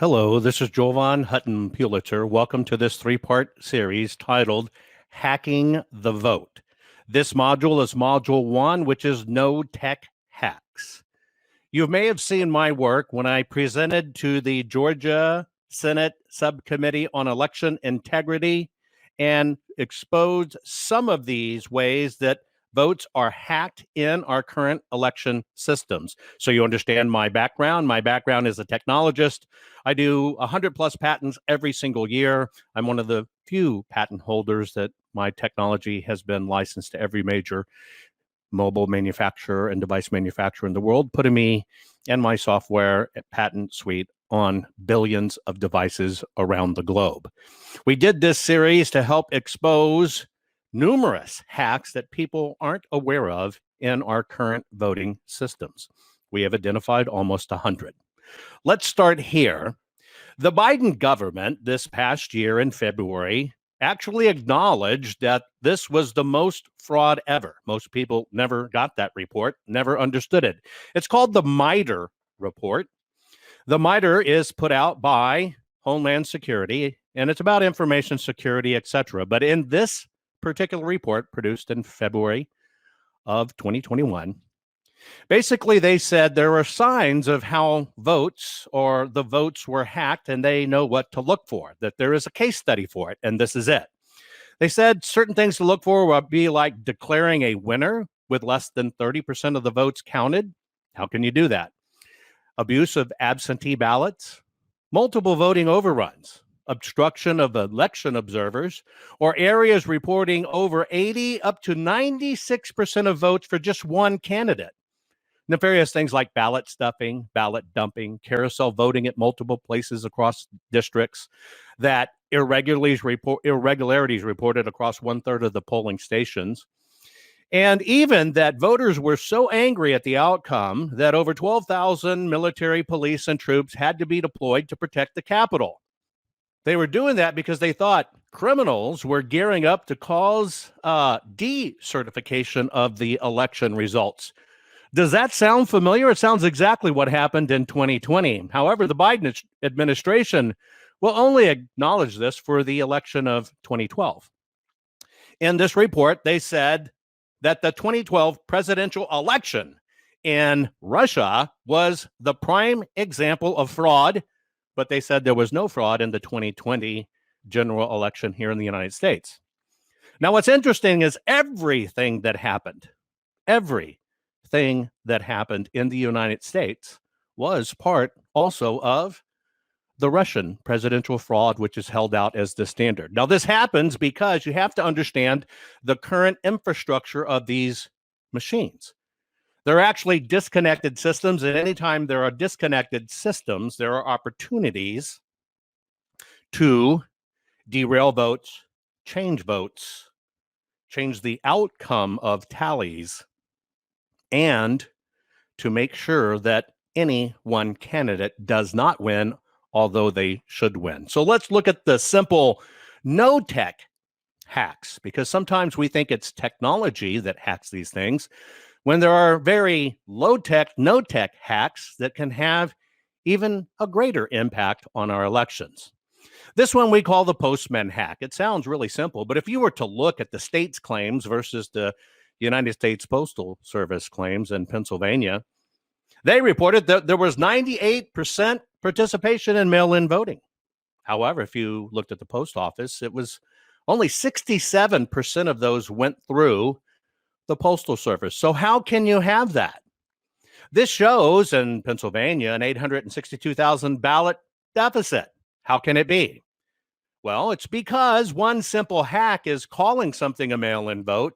Hello, this is Jovan Hutton Pulitzer. Welcome to this three-part series titled Hacking the Vote. This module is Module 1, which is No Tech Hacks. You may have seen my work when I presented to the Georgia Senate Subcommittee on Election Integrity and exposed some of these ways that votes are hacked in our current election systems. So you understand my background. My background is a technologist. I do 100 plus patents every single year. I'm one of the few patent holders that my technology has been licensed to every major mobile manufacturer and device manufacturer in the world, putting me and my software patent suite on billions of devices around the globe. We did this series to help expose numerous hacks that people aren't aware of in our current voting systems. We have identified almost 100. Let's start here. The Biden government this past year in February actually acknowledged that this was the most fraud ever. Most people never got that report, never understood it. It's called the MITRE report. The MITRE is put out by Homeland Security, and it's about information security, etc. But in this particular report produced in February of 2021, basically they said there were signs of how votes or the votes were hacked, and they know what to look for, that there is a case study for it, and this is it. They said certain things to look for would be like declaring a winner with less than 30% of the votes counted. How can you do that? Abuse of absentee ballots, multiple voting overruns, obstruction of election observers, or areas reporting over 80 up to 96% of votes for just one candidate. Nefarious things like ballot stuffing, ballot dumping, carousel voting at multiple places across districts, that irregularities reported across 1/3 of the polling stations, and even that voters were so angry at the outcome that over 12,000 military, police, and troops had to be deployed to protect the Capitol. They were doing that because they thought criminals were gearing up to cause decertification of the election results. Does that sound familiar? It sounds exactly what happened in 2020. However, the Biden administration will only acknowledge this for the election of 2012. In this report, they said that the 2012 presidential election in Russia was the prime example of fraud, but they said there was no fraud in the 2020 general election here in the United States. Now, what's interesting is everything that happened in the United States was part also of the Russian presidential fraud, which is held out as the standard. Now, this happens because you have to understand the current infrastructure of these machines. They're actually disconnected systems, and anytime there are disconnected systems, there are opportunities to derail votes, change the outcome of tallies, and to make sure that any one candidate does not win, although they should win. So let's look at the simple no tech hacks, because sometimes we think it's technology that hacks these things, when there are very low tech, no tech hacks that can have even a greater impact on our elections. This one we call the postman hack. It sounds really simple, but if you were to look at the state's claims versus the United States Postal Service claims in Pennsylvania, they reported that there was 98% participation in mail-in voting. However, if you looked at the post office, it was only 67% of those went through the Postal Service. So how can you have that? This shows in Pennsylvania an 862,000 ballot deficit. How can it be? Well, it's because one simple hack is calling something a mail-in vote,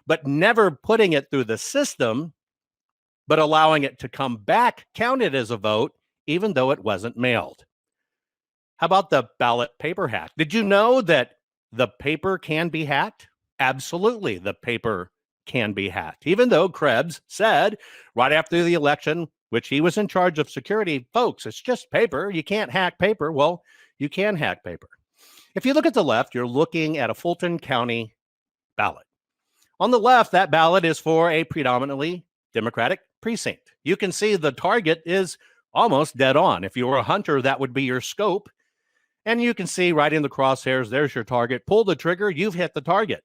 but never putting it through the system, but allowing it to come back counted as a vote, even though it wasn't mailed. How about the ballot paper hack? Did you know that the paper can be hacked? Absolutely, the paper can be hacked. Even though Krebs said right after the election, which he was in charge of security, folks, it's just paper. You can't hack paper. Well, you can hack paper. If you look at the left, you're looking at a Fulton County ballot. On the left, that ballot is for a predominantly Democratic precinct. You can see the target is almost dead on. If you were a hunter, that would be your scope. And you can see right in the crosshairs, there's your target. Pull the trigger, you've hit the target.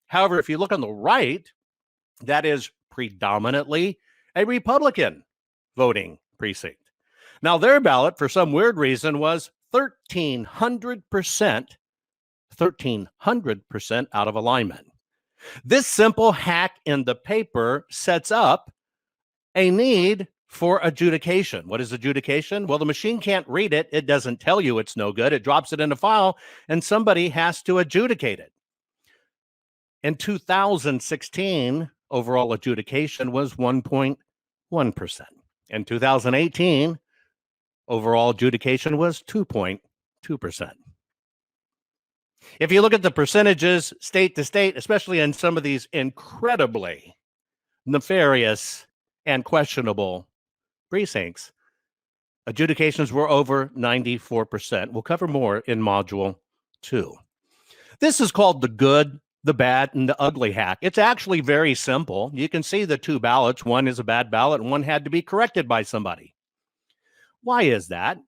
However, if you look on the right, that is predominantly a Republican voting precinct. Now, their ballot, for some weird reason, was 1,300% out of alignment. This simple hack in the paper sets up a need for adjudication. What is adjudication? Well, the machine can't read it. It doesn't tell you it's no good. It drops it in a file, and somebody has to adjudicate it. In 2016, overall adjudication was 1.1%. In 2018, overall adjudication was 2.2%. If you look at the percentages state to state, especially in some of these incredibly nefarious and questionable precincts, adjudications were over 94%. We'll cover more in Module 2. This is called the good, the bad, and the ugly hack. It's actually very simple. You can see the two ballots. One is a bad ballot, and one had to be corrected by somebody. Why is that?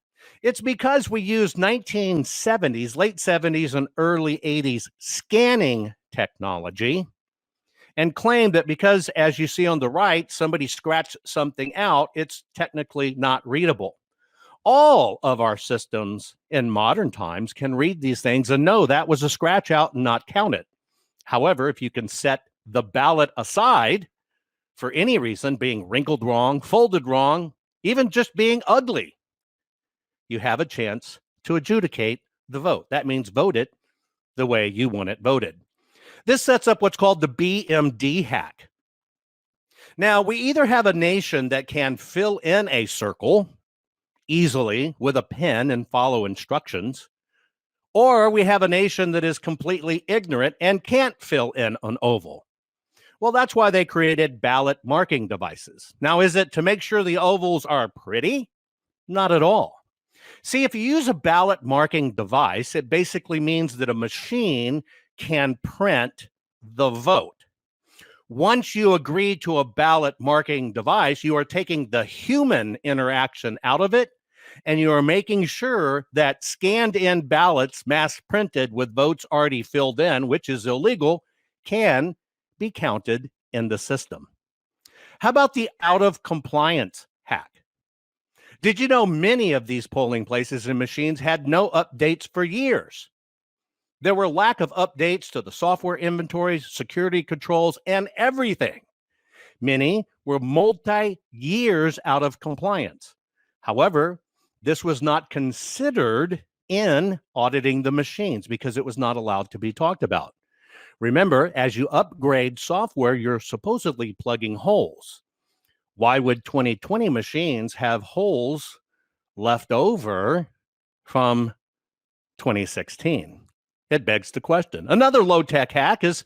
It's because we used 1970s, late 70s, and early 80s scanning technology and claimed that because, as you see on the right, somebody scratched something out, it's technically not readable. All of our systems in modern times can read these things and know that was a scratch out and not count it. However, if you can set the ballot aside for any reason, being wrinkled wrong, folded wrong, even just being ugly, you have a chance to adjudicate the vote. That means vote it the way you want it voted. This sets up what's called the BMD hack. Now, we either have a nation that can fill in a circle easily with a pen and follow instructions, or we have a nation that is completely ignorant and can't fill in an oval. Well, that's why they created ballot marking devices. Now, is it to make sure the ovals are pretty? Not at all. See, if you use a ballot marking device, it basically means that a machine can print the vote. Once you agree to a ballot marking device, you are taking the human interaction out of it, and you are making sure that scanned in ballots, mass printed with votes already filled in, which is illegal, can be counted in the system. How about the out of compliance hack? Did you know many of these polling places and machines had no updates for years? There were lack of updates to the software inventories, security controls, and everything. Many were multi-years out of compliance. However, this was not considered in auditing the machines because it was not allowed to be talked about. Remember, as you upgrade software, you're supposedly plugging holes. Why would 2020 machines have holes left over from 2016? It begs the question. Another low-tech hack is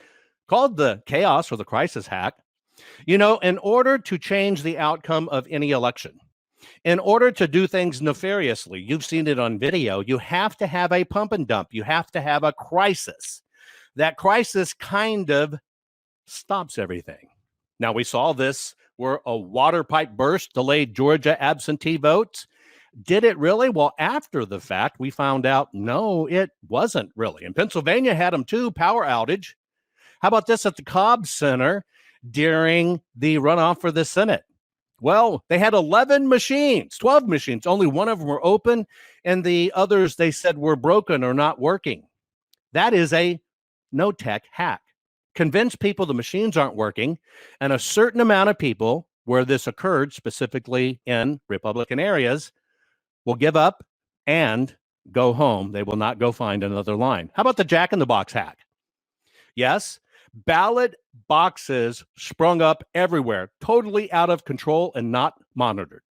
called the chaos or the crisis hack. You know, in order to change the outcome of any election, in order to do things nefariously, you've seen it on video, you have to have a pump and dump. You have to have a crisis. That crisis kind of stops everything. Now, we saw this where a water pipe burst delayed Georgia absentee votes. Did it really? Well, after the fact, we found out, no, it wasn't really. And Pennsylvania had them too, power outage. How about this at the Cobb Center during the runoff for the Senate? Well, they had 11 machines, 12 machines. Only one of them were open, and the others, they said, were broken or not working. That is a no-tech hack. Convince people the machines aren't working, and a certain amount of people where this occurred, specifically in Republican areas, will give up and go home. They will not go find another line. How about the Jack-in-the-Box hack? Yes, ballot boxes sprung up everywhere, totally out of control and not monitored.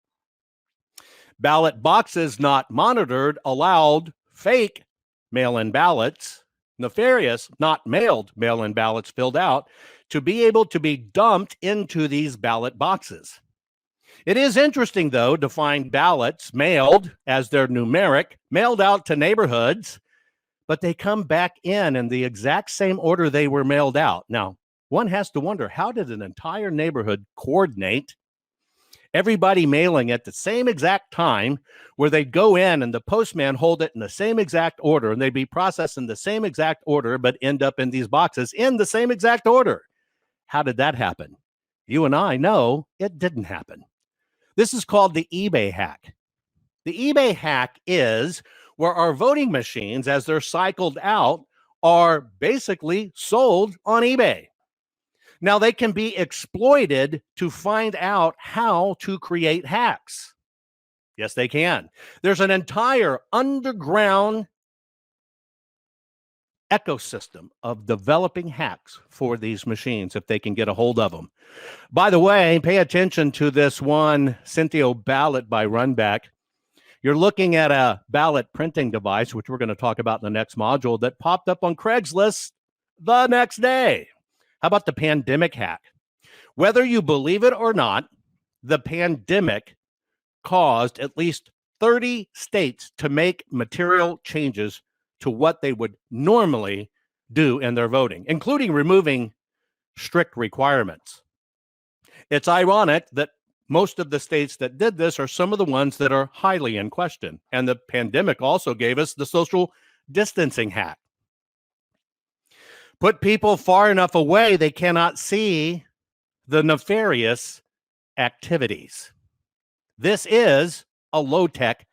Ballot boxes not monitored allowed fake mail-in ballots, nefarious, not mailed mail-in ballots filled out, to be able to be dumped into these ballot boxes. It is interesting, though, to find ballots mailed as they're numeric, mailed out to neighborhoods, but they come back in the exact same order they were mailed out. Now, one has to wonder, how did an entire neighborhood coordinate everybody mailing at the same exact time, where they'd go in and the postman hold it in the same exact order, and they'd be processed in the same exact order, but end up in these boxes in the same exact order. How did that happen? You and I know it didn't happen. This is called the eBay hack. The eBay hack is where our voting machines, as they're cycled out, are basically sold on eBay. Now, they can be exploited to find out how to create hacks. Yes, they can. There's an entire underground ecosystem of developing hacks for these machines if they can get a hold of them. By the way, pay attention to this one Cinthio ballot by Runback. You're looking at a ballot printing device, which we're going to talk about in the next module, that popped up on Craigslist the next day. How about the pandemic hack? Whether you believe it or not, the pandemic caused at least 30 states to make material changes to what they would normally do in their voting, including removing strict requirements. It's ironic that most of the states that did this are some of the ones that are highly in question. And the pandemic also gave us the social distancing hack. Put people far enough away they cannot see the nefarious activities. This is a low-tech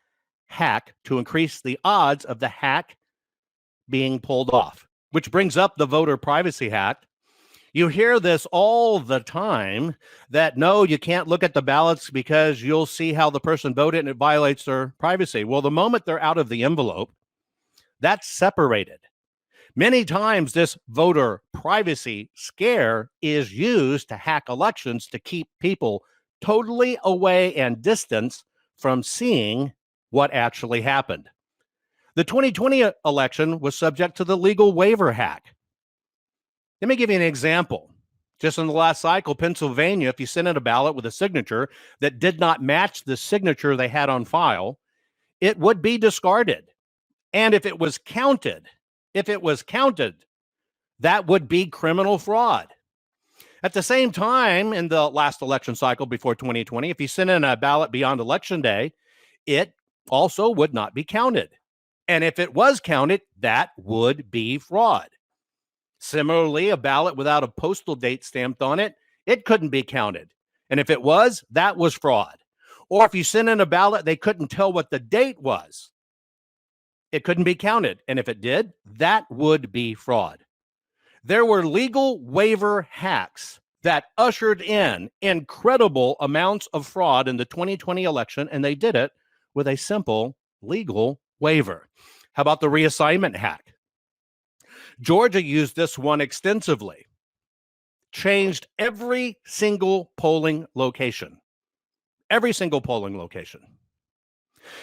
hack to increase the odds of the hack being pulled off, which brings up the voter privacy hack. You hear this all the time, that no, you can't look at the ballots because you'll see how the person voted and it violates their privacy. Well, the moment they're out of the envelope, that's separated. Many times this voter privacy scare is used to hack elections to keep people totally away and distance from seeing what actually happened. The 2020 election was subject to the legal waiver hack. Let me give you an example. Just in the last cycle, Pennsylvania, if you sent in a ballot with a signature that did not match the signature they had on file, it would be discarded. And if it was counted, that would be criminal fraud. At the same time, in the last election cycle before 2020, if you sent in a ballot beyond Election Day, it also would not be counted. And if it was counted, that would be fraud. Similarly, a ballot without a postal date stamped on it, it couldn't be counted. And if it was, that was fraud. Or if you sent in a ballot, they couldn't tell what the date was, it couldn't be counted. And if it did, that would be fraud. There were legal waiver hacks that ushered in incredible amounts of fraud in the 2020 election, and they did it with a simple legal waiver. How about the reassignment hack? Georgia used this one extensively, changed every single polling location.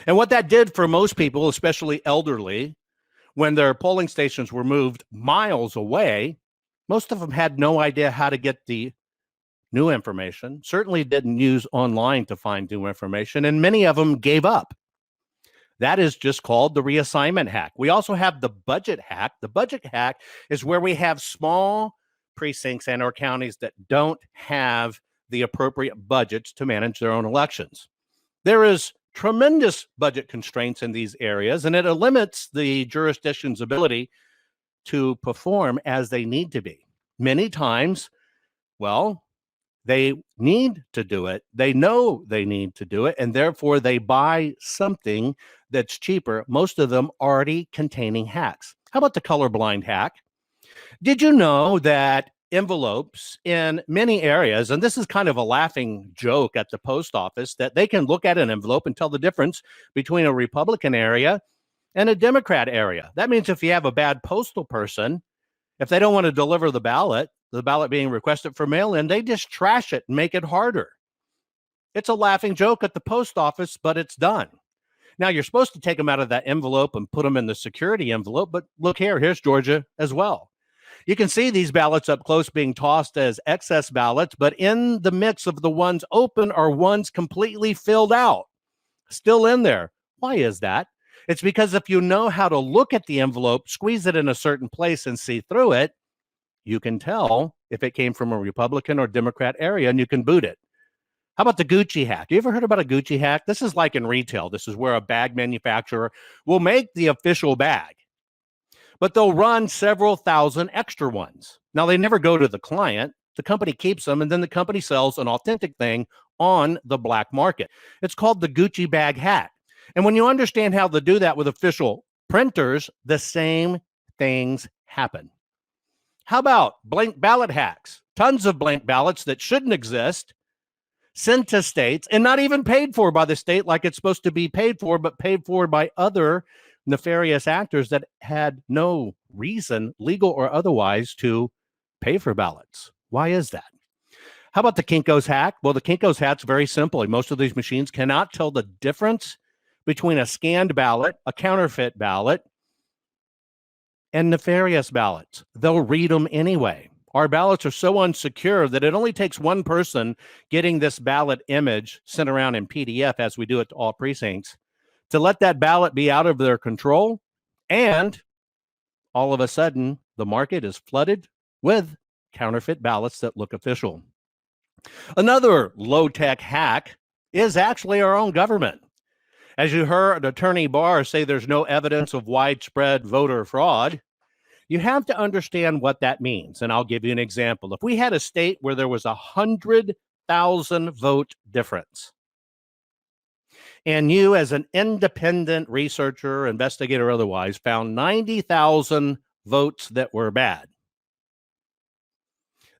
And what that did for most people, especially elderly, when their polling stations were moved miles away, most of them had no idea how to get the new information, certainly didn't use online to find new information, and many of them gave up. That is just called the reassignment hack. We also have the budget hack. The budget hack is where we have small precincts and or counties that don't have the appropriate budgets to manage their own elections. There is tremendous budget constraints in these areas, and it limits the jurisdiction's ability to perform as they need to be. Many times, well, they need to do it. They know they need to do it, and therefore they buy something that's cheaper, most of them already containing hacks. How about the colorblind hack? Did you know that envelopes in many areas, and this is kind of a laughing joke at the post office, that they can look at an envelope and tell the difference between a Republican area and a Democrat area? That means if you have a bad postal person, if they don't want to deliver the ballot being requested for mail-in, they just trash it and make it harder. It's a laughing joke at the post office, but it's done. Now, you're supposed to take them out of that envelope and put them in the security envelope, but look here, here's Georgia as well. You can see these ballots up close being tossed as excess ballots, but in the mix of the ones open are ones completely filled out, still in there. Why is that? It's because if you know how to look at the envelope, squeeze it in a certain place and see through it, you can tell if it came from a Republican or Democrat area and you can boot it. How about the Gucci hack? You ever heard about a Gucci hack? This is like in retail. This is where a bag manufacturer will make the official bag, but they'll run several thousand extra ones. Now, they never go to the client. The company keeps them, and then the company sells an authentic thing on the black market. It's called the Gucci bag hack. And when you understand how to do that with official printers, the same things happen. How about blank ballot hacks? Tons of blank ballots that shouldn't exist, sent to states and not even paid for by the state like it's supposed to be paid for, but paid for by other nefarious actors that had no reason, legal or otherwise, to pay for ballots. Why is that? How about the Kinko's hack? Well, the Kinko's hack's very simple. Most of these machines cannot tell the difference between a scanned ballot, a counterfeit ballot, and nefarious ballots. They'll read them anyway. Our ballots are so unsecure that it only takes one person getting this ballot image sent around in PDF, as we do it to all precincts, to let that ballot be out of their control. And all of a sudden, the market is flooded with counterfeit ballots that look official. Another low-tech hack is actually our own government. As you heard Attorney Barr say there's no evidence of widespread voter fraud, you have to understand what that means. And I'll give you an example. If we had a state where there was 100,000 vote difference, and you as an independent researcher, investigator, otherwise, found 90,000 votes that were bad,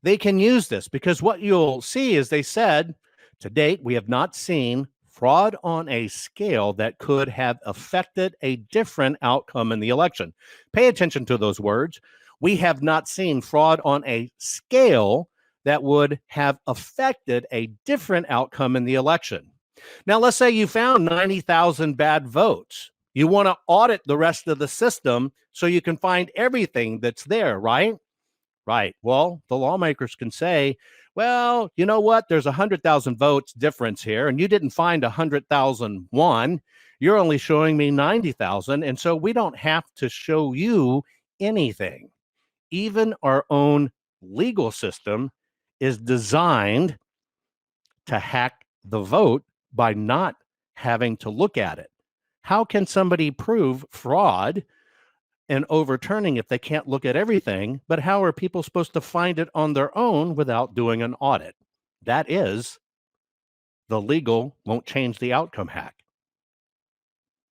they can use this because what you'll see is they said, to date, we have not seen fraud on a scale that could have affected a different outcome in the election. Pay attention to those words. We have not seen fraud on a scale that would have affected a different outcome in the election. Now, let's say you found 90,000 bad votes. You want to audit the rest of the system so you can find everything that's there, right? Right. Well, the lawmakers can say, well, you know what? There's 100,000 votes difference here, and you didn't find 100,001. You're only showing me 90,000, and so we don't have to show you anything. Even our own legal system is designed to hack the vote by not having to look at it. How can somebody prove fraud and overturning if they can't look at everything? But how are people supposed to find it on their own without doing an audit? That is the legal won't change the outcome hack.